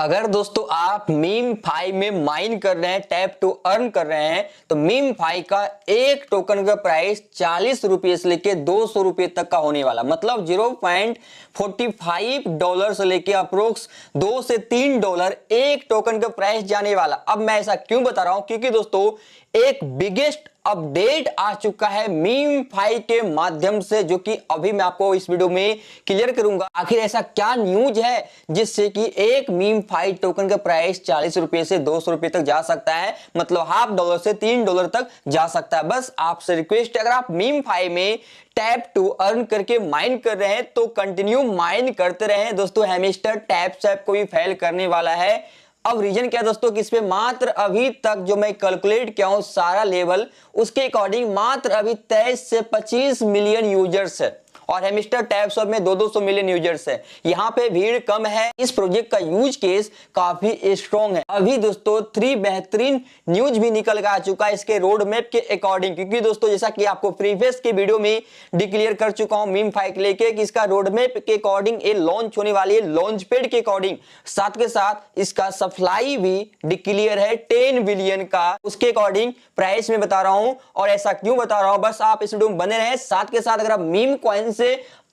अगर दोस्तों आप मीम फाई में माइन कर रहे हैं, टैप टू अर्न कर रहे हैं, तो मीम फाई का एक टोकन का प्राइस 40 रुपये से लेके 200 रुपये तक का होने वाला, मतलब $0.45 से लेके अप्रोक्स $2 से $3 एक टोकन का प्राइस जाने वाला। अब मैं ऐसा क्यों बता रहा हूं, क्योंकि दोस्तों एक बिगेस्ट अपडेट आ चुका है मीम फाई के माध्यम से, जो कि अभी मैं आपको इस वीडियो में क्लियर करूंगा। आखिर ऐसा क्या न्यूज है जिससे कि एक मीम फाई टोकन का प्राइस 40 रुपए से 200 रुपए तक जा सकता है, मतलब $0.5 से $3 तक जा सकता है। बस आपसे रिक्वेस्ट है, अगर आप मीम फाई में टैप टू अर्न करके माइन कर रहे हैं तो कंटिन्यू माइन करते रहें। दोस्तों हैमस्टर टैप सैप को भी फेल करने वाला है। अब रीजन क्या है दोस्तों कि इसमें मात्र अभी तक जो मैं कैलकुलेट किया हूं सारा लेवल, उसके अकॉर्डिंग मात्र अभी 23 से 25 मिलियन यूजर्स है और हैमस्टर टैप सब में 200 मिलियन यूजर्स है। यहाँ पे भीड़ कम है। इस प्रोजेक्ट का यूज केस काफी स्ट्रॉन्ग है। अभी दोस्तों 3 बेहतरीन न्यूज भी निकल के आ चुका है इसके रोड मैप के अकॉर्डिंग, क्योंकि दोस्तों जैसा कि आपको प्रीवियस के वीडियो में डिक्लेयर कर चुका हूं मीम फाई के लेके कि इसका रोड मैप के अकॉर्डिंग ये लॉन्च होने वाली है, लॉन्च पैड के अकॉर्डिंग। साथ के साथ इसका सप्लाई भी डिक्लेयर है 10 बिलियन का, उसके अकॉर्डिंग प्राइस में बता रहा हूं। और ऐसा क्यों बता रहा हूं, बस आप इस वीडियो में बने रहें। साथ के साथ अगर आप मीम कॉइन से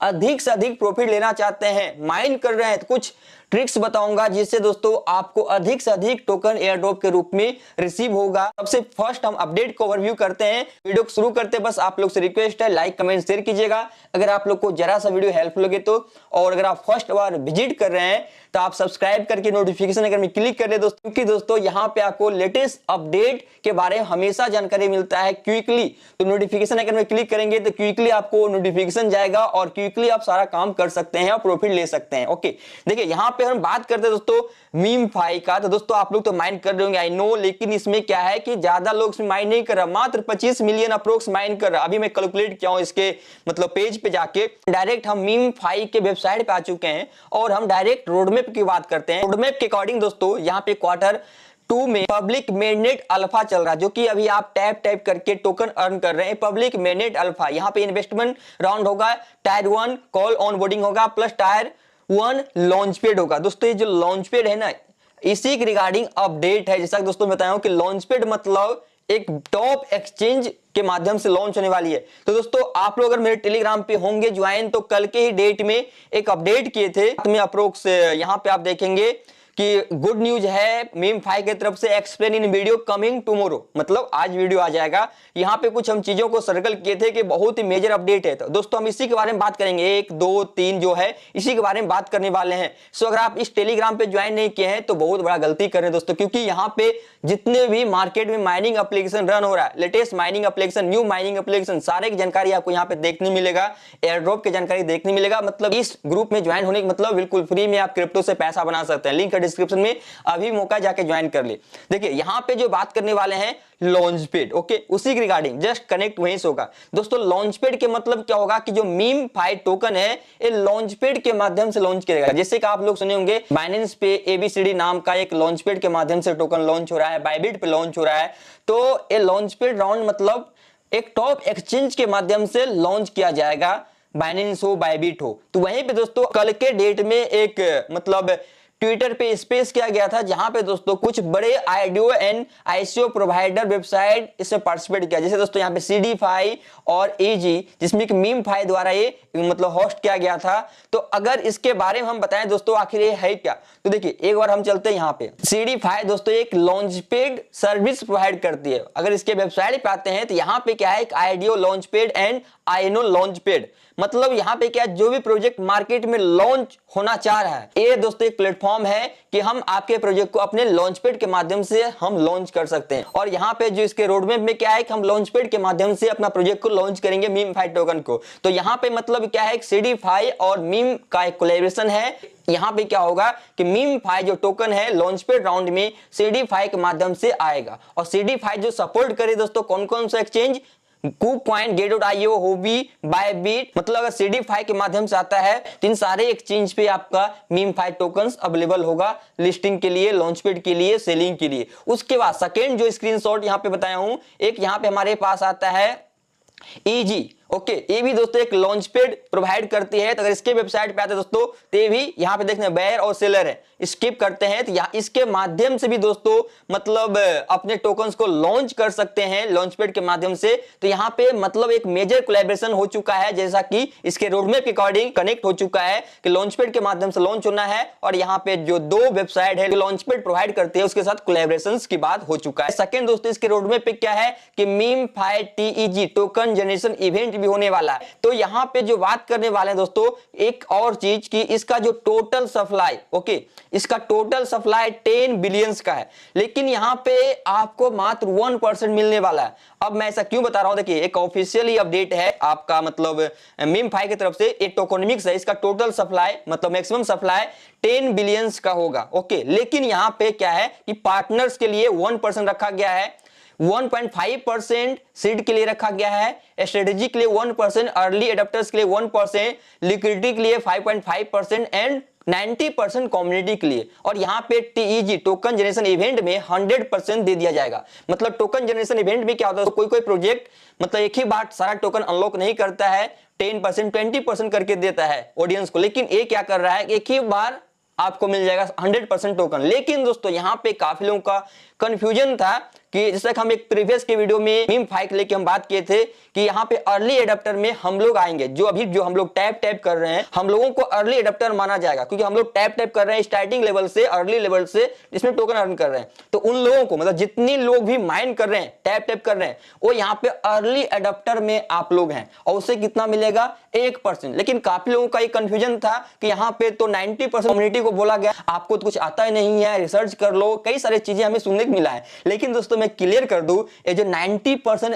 अधिक प्रॉफिट लेना चाहते हैं, माइन कर रहे हैं, तो कुछ ट्रिक्स बताऊंगा जिससे दोस्तों आपको अधिक से अधिक टोकन एयर ड्रॉप के रूप में रिसीव होगा। सबसे फर्स्ट हम अपडेट को ओवरव्यू करते हैं। वीडियो को शुरू करते हैं, बस आप लोग से रिक्वेस्ट है लाइक कमेंट शेयर कीजिएगा अगर आप लोग को जरा सा वीडियो हेल्पफुल लगे तो। और अगर आप फर्स्ट बार विजिट कर रहे हैं तो आप सब्सक्राइब करके नोटिफिकेशन अगर में क्लिक कर ले दोस्तों, क्योंकि दोस्तों यहाँ पे आपको लेटेस्ट अपडेट के बारे में हमेशा जानकारी मिलता है क्विकली। तो नोटिफिकेशन अगर में क्लिक करेंगे तो क्विकली आपको नोटिफिकेशन जाएगा और क्विकली आप सारा काम कर सकते हैं और प्रॉफिट ले सकते हैं। ओके, देखिए यहाँ पे हम बात करते हैं दोस्तों मीम फाई का। तो दोस्तों आप लोग तो माइन कर रहे होंगे, आई नो, लेकिन इसमें क्या है कि ज्यादा लोग इसमें माइन नहीं कर रहा, मात्र 25 मिलियन अप्रोक्स माइन कर रहा। अभी मैं कैलकुलेट किया हूं इसके मतलब पेज पे जाके, डायरेक्ट हम मीम फाई के वेबसाइट पे आ चुके हैं और हम डायरेक्ट रोडमैप की बात करते हैं। रोडमैप के अकॉर्डिंग दोस्तों यहाँ पे Q2 में पब्लिक मेननेट अल्फा चल रहा है, जो कि अभी आप टैप करके टोकन अर्न कर रहे हैं। पब्लिक मेननेट अल्फा, यहाँ पे इन्वेस्टमेंट राउंड होगा, टायर 1 कॉल ऑन बोर्डिंग होगा, प्लस टायर 1 लॉन्च पेड होगा। दोस्तों ये जो लॉन्च पेड है ना, इसी के रिगार्डिंग अपडेट है। जैसा कि दोस्तों बताया हूं कि लॉन्च पेड मतलब एक टॉप एक्सचेंज के माध्यम से लॉन्च होने वाली है। तो दोस्तों आप लोग अगर मेरे टेलीग्राम पे होंगे ज्वाइन, तो कल के ही डेट में एक अपडेट किए थे में अप्रोक्स, यहाँ पे आप देखेंगे कि गुड न्यूज है मीम फाई की तरफ से, explain in video coming tomorrow, मतलब आज वीडियो आ जाएगा। यहाँ पे कुछ हम चीजों को सर्कल किए थे कि बहुत ही मेजर अपडेट है। तो दोस्तों हम इसी के बारे में बात करेंगे, 1 2 3 जो है इसी के बारे में बात करने वाले हैं। सो अगर आप इस टेलीग्राम पे ज्वाइन नहीं किए हैं तो बहुत बड़ा गलती कर रहे हैं दोस्तों, क्योंकि यहाँ पे जितने भी मार्केट में माइनिंग एप्लीकेशन रन हो रहा है, latest mining application, new mining application, सारे की जानकारी आपको यहाँ पे देखने मिलेगा, एयर ड्रॉप की जानकारी देखने मिलेगा। मतलब इस ग्रुप में ज्वाइन होने का मतलब बिल्कुल फ्री में आप क्रिप्टो से पैसा बना सकते हैं। लिंक है डिस्क्रिप्शन में, अभी मौका जाके ज्वाइन कर ले। देखिए यहाँ पे जो बात करने वाले हैं लॉन्च पेड, ओके, उसी के रिगार्डिंग जस्ट कनेक्ट वहीं से होगा। दोस्तों लॉन्च पेड के मतलब क्या होगा कि जो मीम फाई टोकन है ये लॉन्च पेड के माध्यम से लॉन्च करेगा। जैसे कि आप लोग सुने होंगे बाइनेंस पे ABCD नाम का एक लॉन्च पेड के माध्यम से टोकन लॉन्च हो रहा है, बाइबिट पे लॉन्च हो रहा है। तो ये लॉन्च पेड राउंड मतलब एक टॉप एक्सचेंज के माध्यम से लॉन्च किया जाएगा, बाइनेंस हो बाइबिट हो। तो वहीं पे दोस्तों कल के डेट में एक मतलब ट्विटर पे स्पेस किया गया था, जहां पे दोस्तों कुछ बड़े IDO and ICO provider website इसमें पार्टिसिपेट किया। जैसे दोस्तों यहाँ पे CDFI और AG, जिसमें कि मीम फाई द्वारा ये मतलब होस्ट किया गया था। तो अगर इसके बारे में हम बताएं दोस्तों आखिर ये है क्या, तो देखिए एक बार हम चलते हैं यहाँ पे। CDFI दोस्तों एक लॉन्च पेड सर्विस प्रोवाइड करती है। अगर इसके वेबसाइट पे आते हैं तो यहाँ पे क्या है, एक IDO launch paid and INO launch paid, मतलब यहाँ पे क्या, जो भी प्रोजेक्ट मार्केट में लॉन्च होना चाह रहा है, ये दोस्तों एक प्लेटफॉर्म है कि हम आपके प्रोजेक्ट को अपने लॉन्च पेड के माध्यम से हम लॉन्च कर सकते हैं। और यहाँ पे जो इसके रोडमैप में क्या है कि हम लॉन्च पेड के माध्यम से अपना प्रोजेक्ट को लॉन्च करेंगे मीम फाई टोकन को। तो यहाँ पे मतलब क्या है, CDFI और मीम का एक कोलैबोरेशन है। यहाँ पे क्या होगा कि मीम फाई जो टोकन है लॉन्च पेड राउंड में CDFI के माध्यम से आएगा। और CDFI जो सपोर्ट करे दोस्तों कौन कौन सा exchange, KuCoin, Get.io, Huobi, Bybit, मतलब अगर CDFI के माध्यम से आता है तो इन सारे एक्सचेंज पे आपका मीम फाई टोकन्स अवेलेबल होगा लिस्टिंग के लिए, लॉन्च पेड के लिए, सेलिंग के लिए। उसके बाद सेकेंड जो स्क्रीनशॉट यहाँ पे बताया हूं, एक यहाँ पे हमारे पास आता है EG, ओके, ये भी दोस्तों एक लॉन्च पैड प्रोवाइड करती है। तो अगर इसके वेबसाइट पे आते हैं दोस्तों, तो ये भी यहाँ पे देखने बायर और सेलर है, स्किप करते हैं तो यहाँ इसके माध्यम से भी दोस्तों मतलब अपने टोकन्स को लॉन्च कर सकते हैं लॉन्च पैड के माध्यम से। तो यहाँ पे मतलब एक मेजर कोलैबोरेशन हो चुका है, जैसा कि इसके रोडमैप के अकॉर्डिंग कनेक्ट हो चुका है कि लॉन्च पैड के माध्यम से लॉन्च होना है, और यहाँ पे जो दो वेबसाइट है लॉन्च पैड प्रोवाइड करती है उसके साथ कोलैबोरेशंस की बात हो चुका है। सेकंड दोस्तों इसके रोडमैप पे क्या है कि मीमफाई TEG टोकन जनरेशन इवेंट भी होने वाला है। तो यहाँ पे जो बात करने वाले हैं दोस्तों एक और चीज की, इसका जो टोटल सप्लाई, ओके, इसका टोटल सप्लाई 10 बिलियंस का है, लेकिन यहाँ पे आपको मात्र 1% मिलने वाला है। अब मैं ऐसा क्यों बता रहा हूं, देखिए एक ऑफिशियली अपडेट है आपका मतलब मीमफाई की तरफ से, एक टोकनॉमिक्स है, इसका टोटल सप्लाई मतलब मैक्सिमम सप्लाई 10 बिलियंस का होगा। ओके, लेकिन यहाँ पे क्या है कि पार्टनर्स के लिए 1% रखा गया है, 1.5% सीड के लिए रखा गया है, स्ट्रेटेजी के लिए 1%, अर्ली एडाप्टर्स के लिए 1%, लिक्विडिटी के लिए 5.5% एंड 90% कम्युनिटी के लिए। और यहाँ पे TEG टोकन जनरेशन इवेंट में 100% दे दिया जाएगा। मतलब टोकन जनरेशन इवेंट में क्या होता है, तो कोई प्रोजेक्ट मतलब एक ही बार सारा टोकन अनलॉक नहीं करता है, 10% 20% करके देता है ऑडियंस को, लेकिन ये क्या कर रहा है, एक ही बार आपको मिल जाएगा 100% टोकन। लेकिन दोस्तों यहाँ पे काफी लोगों का कंफ्यूजन था कि जैसे हम एक प्रीवियस के वीडियो में मीमफाई के लेके हम बात किए थे कि यहाँ पे अर्ली एडाप्टर में हम लोग आएंगे, जो हम लोग टैप कर रहे हैं, हम लोगों को अर्ली एडाप्टर माना जाएगा, क्योंकि हम लोग टैप कर रहे हैं स्टार्टिंग लेवल से, अर्ली लेवल से इसमें टोकन अर्न कर रहे हैं। तो उन लोगों को मतलब जितने लोग भी माइन कर रहे हैं, टैप कर रहे हैं, वो यहाँ पे अर्ली एडाप्टर में आप लोग हैं, और उससे कितना मिलेगा 1%। लेकिन काफी लोगों का ये कंफ्यूजन था कि यहाँ पे तो 90% कम्युनिटी को बोला गया आपको तो कुछ आता ही नहीं है, रिसर्च कर लो, कई सारी चीजें हमें सुनने को मिला है। लेकिन दोस्तों मैं क्लियर कर दूं, ये जो 90%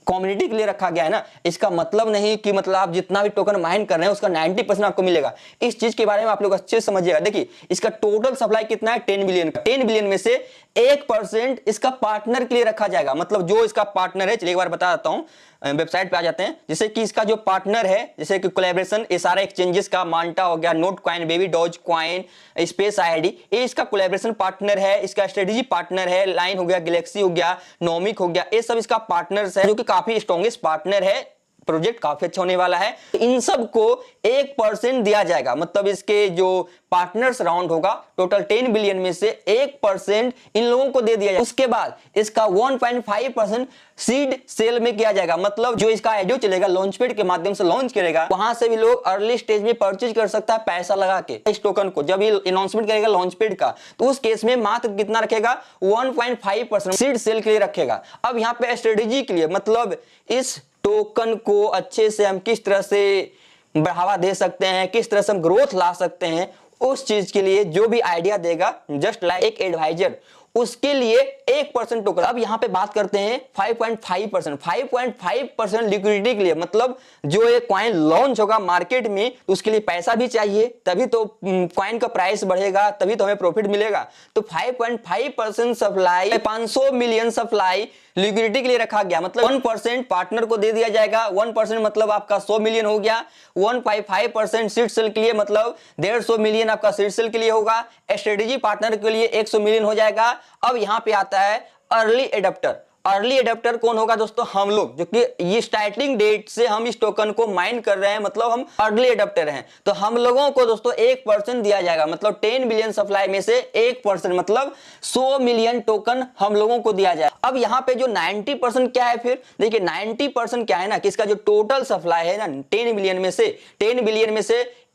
कम्युनिटी के लिए रखा गया है ना, इसका मतलब नहीं कि मतलब आप जितना भी टोकन माइन कर रहे हैं उसका 90% आपको मिलेगा। इस चीज के बारे में आप लोग अच्छे से समझिएगा। देखिए इसका टोटल सप्लाई कितना है, 10 बिलियन का। 10 बिलियन में से 1% इसका पार्टनर के लिए रखा जाएगा। मतलब जो इसका पार्टनर है, चलिए एक बार बता देता हूं, वेबसाइट पे आ जाते हैं। जैसे कि इसका जो पार्टनर है, जैसे कि कोलैबोरेशन, ये सारे एक्सचेंजेस का, मांटा हो गया, Notcoin, baby Doge coin, space ID, ये इसका कोलैबोरेशन पार्टनर है। इसका स्ट्रेटेजी पार्टनर है, लाइन हो गया, गैलेक्सी हो गया, नोमिक हो गया, ये सब इसका पार्टनर्स है, जो कि काफी स्ट्रॉन्गेस्ट पार्टनर है। प्रोजेक्ट काफी अच्छा होने वाला है। इन सब को 1% दिया जाएगा। मतलब इसके जो पार्टनर्स राउंड होगा, टोटल 10 बिलियन में से 1% इन लोगों को दे दिया जाएगा। उसके बाद इसका 1.5% सीड सेल में किया जाएगा। मतलब जो इसका आईडियो चलेगा, लॉन्च पैड के माध्यम से लॉन्च करेगा, वहां से भी लोग अर्ली स्टेज में परचेज कर सकता है पैसा लगा के इस टोकन को। जब ये अनाउंसमेंट करेगा लॉन्च पैड का, तो उस केस में मात्र कितना रखेगा, 1.5% सीड सेल के लिए रखेगा। अब यहाँ पे स्ट्रेटेजी के लिए, मतलब इस टोकन को अच्छे से हम किस तरह से बढ़ावा दे सकते हैं, किस तरह से हम ग्रोथ ला सकते हैं, उस चीज के लिए जो भी आइडिया देगा, जस्ट लाइक एक एडवाइजर, उसके लिए 1% टोकन। अब यहां पे बात करते हैं 5.5% लिक्विडिटी के लिए। मतलब जो ये कॉइन लॉन्च होगा मार्केट में, तो उसके लिए पैसा भी चाहिए, तभी तो कॉइन का प्राइस बढ़ेगा, तभी तो हमें प्रॉफिट मिलेगा। तो 5.5% सप्लाई, 500 मिलियन सप्लाई लिक्विडिटी के लिए रखा गया। मतलब 1% पार्टनर को दे दिया जाएगा, 1% मतलब आपका 100 मिलियन हो गया। 1.5% सीड सेल के लिए मतलब 150 मिलियन आपका सीड सेल के लिए होगा। स्ट्रेटेजी पार्टनर के लिए 100 मिलियन हो जाएगा। अब यहां पे आता है अर्ली एडाप्टर। अर्ली एडाप्टर कौन होगा दोस्तों, हम लोग, जो कि ये स्टार्टिंग डेट से हम इस टोकन को माइन कर रहे हैं, मतलब हम अर्ली एडाप्टर हैं। तो हम लोगों को दोस्तों 1% दिया जाएगा। मतलब 10 बिलियन सप्लाई में से 1% मतलब 100 मिलियन टोकन हम लोगों को दिया जाए। अब यहाँ पे जो 90% क्या है, फिर देखिए 90% क्या है ना, कि इसका जो टोटल सप्लाई है ना 10 बिलियन में से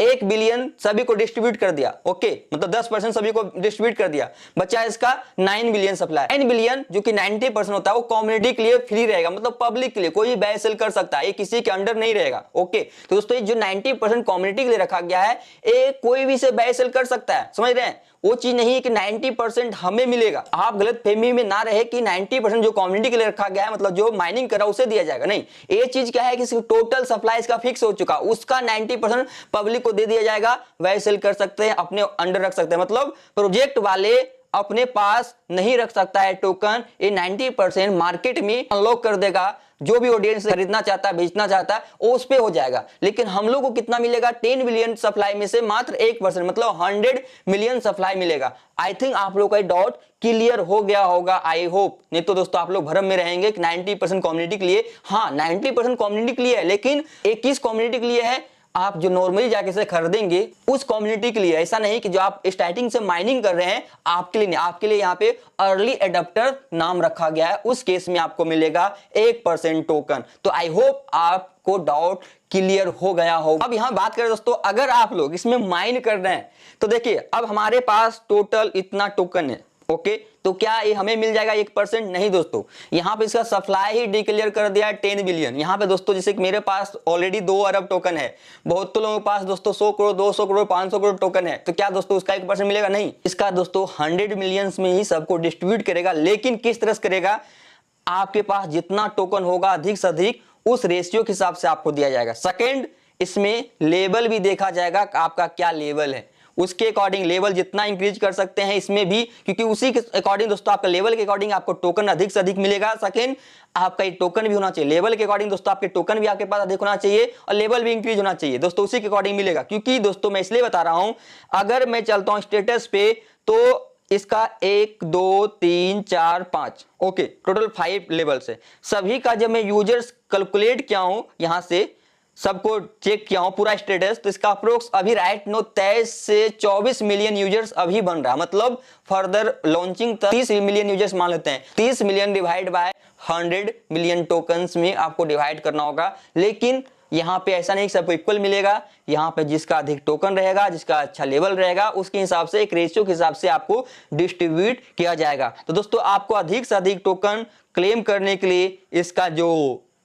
1 बिलियन सभी को डिस्ट्रीब्यूट कर दिया। ओके, मतलब 10% सभी को डिस्ट्रीब्यूट कर दिया, बचा इसका 9 बिलियन सप्लाई। 9 बिलियन जो कि 90% होता है, वो कम्युनिटी के लिए फ्री रहेगा, मतलब पब्लिक के लिए, कोई भी बाय सेल कर सकता है, ये किसी के अंडर नहीं रहेगा। ओके, तो दोस्तों ये जो 90% कम्युनिटी के लिए रखा गया है, ये कोई भी से बाय सेल कर सकता है, समझ रहे हैं। वो चीज नहीं है कि 90% हमें मिलेगा। आप गलत फहमी में ना रहे कि 90% जो कम्युनिटी के लिए रखा गया है, मतलब जो माइनिंग कर रहा है उसे दिया जाएगा, नहीं। ये चीज क्या है कि टोटल सप्लाई इसका फिक्स हो चुका, उसका 90% पब्लिक को दे दिया जाएगा, वह सेल कर सकते हैं, अपने अंडर रख सकते हैं। मतलब प्रोजेक्ट वाले अपने पास नहीं रख सकता है टोकन, ये 90% मार्केट में अनलॉक कर देगा। जो भी ऑडियंस खरीदना चाहता है, बेचना चाहता है, वो उस पे हो जाएगा। लेकिन हम लोग को कितना मिलेगा? 10 बिलियन सप्लाई में से मात्र 1%, मतलब 100 मिलियन सप्लाई मिलेगा। आई थिंक आप लोग का डाउट क्लियर हो गया होगा, आई होप। नहीं तो दोस्तों आप लोग भ्रम में रहेंगे कि 90% कम्युनिटी के लिए। हाँ, 90% कम्युनिटी के लिए है, लेकिन 21 कम्युनिटी के लिए है आप जो नॉर्मली जाके से खरीदेंगे उस कम्युनिटी के लिए। ऐसा नहीं कि जो आप स्टार्टिंग से माइनिंग कर रहे हैं आपके लिए नहीं, आपके लिए यहाँ पे अर्ली एडप्टर नाम रखा गया है, उस केस में आपको मिलेगा 1% टोकन। तो आई होप आपको डाउट क्लियर हो गया होगा। अब यहां बात करें दोस्तों, अगर आप लोग इसमें माइन कर रहे हैं तो देखिए अब हमारे पास टोटल इतना टोकन है, ओके। तो क्या ये हमें मिल जाएगा 1%? नहीं दोस्तों, यहाँ पे इसका सप्लाई ही डिक्लेयर कर दिया है 10 बिलियन। यहाँ पे दोस्तों जैसे कि मेरे पास ऑलरेडी 2 अरब टोकन है, बहुत लोगों के पास दोस्तों 100 करोड़ 200 करोड़ 500 करोड़ टोकन है, तो क्या दोस्तों उसका 1% मिलेगा? नहीं, इसका दोस्तों 100 मिलियंस में ही सबको डिस्ट्रीब्यूट करेगा। लेकिन किस तरह से करेगा? आपके पास जितना टोकन होगा अधिक से अधिक उस रेशियो के हिसाब से आपको दिया जाएगा। सेकेंड, इसमें लेवल भी देखा जाएगा आपका क्या लेवल है, उसके अकॉर्डिंग लेवल जितना इंक्रीज कर सकते हैं इसमें भी, क्योंकि उसी के अकॉर्डिंग दोस्तों आपका लेवल के अकॉर्डिंग आपको टोकन अधिक से अधिक मिलेगा। सेकंड, आपका एक टोकन भी होना चाहिए लेवल के अकॉर्डिंग दोस्तों, आपके टोकन भी आपके पास अधिक होना चाहिए और लेवल भी इंक्रीज होना चाहिए दोस्तों, उसी के अकॉर्डिंग मिलेगा। क्योंकि दोस्तों मैं इसलिए बता रहा हूं, अगर मैं चलता हूं स्टेटस पे तो इसका 1 2 3 4 5 ओके, टोटल 5 लेवल्स है। सभी का जब मैं यूजर्स कैलकुलेट किया हूं, यहां से सबको चेक किया हूं पूरा स्टेटस, तो इसका अप्रोक्स अभी राइट नो 23 से 24 मिलियन यूजर्स अभी बन रहा है। मतलब फर्दर लॉन्चिंग 30 मिलियन यूजर्स मान लेते हैं, 30 million divide by 100 million tokens में आपको डिवाइड करना होगा। लेकिन यहाँ पे ऐसा नहीं सबको इक्वल मिलेगा, यहाँ पे जिसका अधिक टोकन रहेगा, जिसका अच्छा लेवल रहेगा, उसके हिसाब से एक रेशियो के हिसाब से आपको डिस्ट्रीब्यूट किया जाएगा। तो दोस्तों आपको अधिक से अधिक टोकन क्लेम करने के लिए इसका जो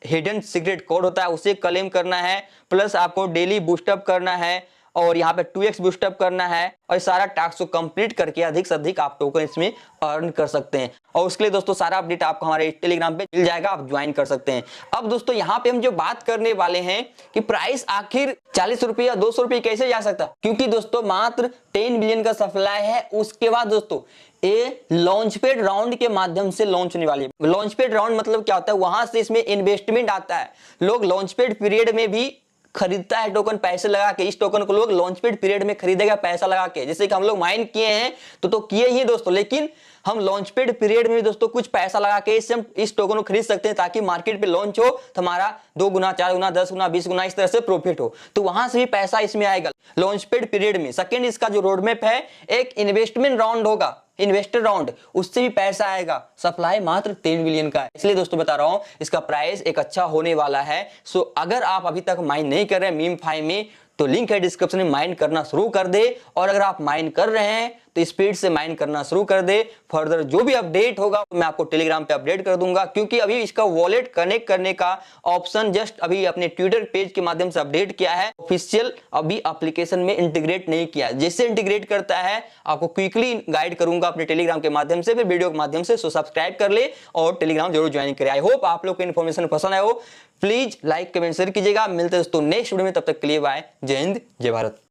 हिडन सीक्रेट कोड होता है उसे क्लेम करना है, प्लस आपको डेली बूस्टअप करना है और यहाँ पे 2x बूस्टअप करना है, और सारा टास्क को कंप्लीट करके अधिक से अधिक आप टोकन इसमें अर्न कर सकते हैं। और उसके लिए दोस्तों सारा अपडेट आपको हमारे टेलीग्राम पे मिल जाएगा, आप ज्वाइन कर सकते हैं। अब दोस्तों यहाँ पे हम जो बात करने वाले हैं कि प्राइस आखिर 40 रुपये या 200 रुपये कैसे जा सकता, क्योंकि दोस्तों मात्र 10 बिलियन का सप्लाई है। उसके बाद दोस्तों ये लॉन्चपैड राउंड के माध्यम से लॉन्च होने वाली है। लॉन्चपैड राउंड मतलब क्या होता है? वहां से इसमें इन्वेस्टमेंट आता है, लोग लॉन्चपैड पीरियड में भी खरीदता है टोकन पैसे लगा के। इस टोकन को लोग लॉन्चपैड पीरियड में खरीदेगा पैसा लगा के, जैसे कि हम लोग माइन किए हैं तो किए ही दोस्तों। लेकिन हम लॉन्चपैड पीरियड में दोस्तों कुछ पैसा लगा के इससे हम इस टोकन को खरीद सकते हैं, ताकि मार्केट पे लॉन्च हो तो हमारा 2 गुना 4 गुना 10 गुना 20 गुना इस तरह से प्रॉफिट हो, तो वहां से भी पैसा इसमें आएगा लॉन्चपैड पीरियड में। सेकंड, इसका जो रोड मैप है, एक इन्वेस्टमेंट राउंड होगा, इन्वेस्टर राउंड, उससे भी पैसा आएगा। सप्लाई मात्र 3 बिलियन का है, इसलिए दोस्तों बता रहा हूं इसका प्राइस एक अच्छा होने वाला है। सो अगर आप अभी तक माइन नहीं कर रहे हैं मीम5 में, तो लिंक है डिस्क्रिप्शन में, माइन करना शुरू कर दे। और अगर आप माइन कर रहे हैं तो स्पीड से माइन करना शुरू कर दे। फर्दर जो भी अपडेट होगा मैं आपको टेलीग्राम पे अपडेट कर दूंगा, क्योंकि अभी इसका वॉलेट कनेक्ट करने का ऑप्शन जस्ट अभी अपने ट्विटर पेज के माध्यम से अपडेट किया है, ऑफिशियल अभी एप्लीकेशन में इंटीग्रेट नहीं किया। जैसे इंटीग्रेट करता है आपको क्विकली गाइड करूंगा अपने टेलीग्राम के माध्यम से, फिर वीडियो के माध्यम से। सो सब्सक्राइब कर ले और टेलीग्राम जरूर ज्वाइन करें। आई होप आप लोग को इन्फॉर्मेशन पसंद आए हो, प्लीज लाइक कमेंट शेयर कीजिएगा। मिलते हैं दोस्तों नेक्स्ट वीडियो में, तब तक के लिए बाय, जय हिंद जय भारत।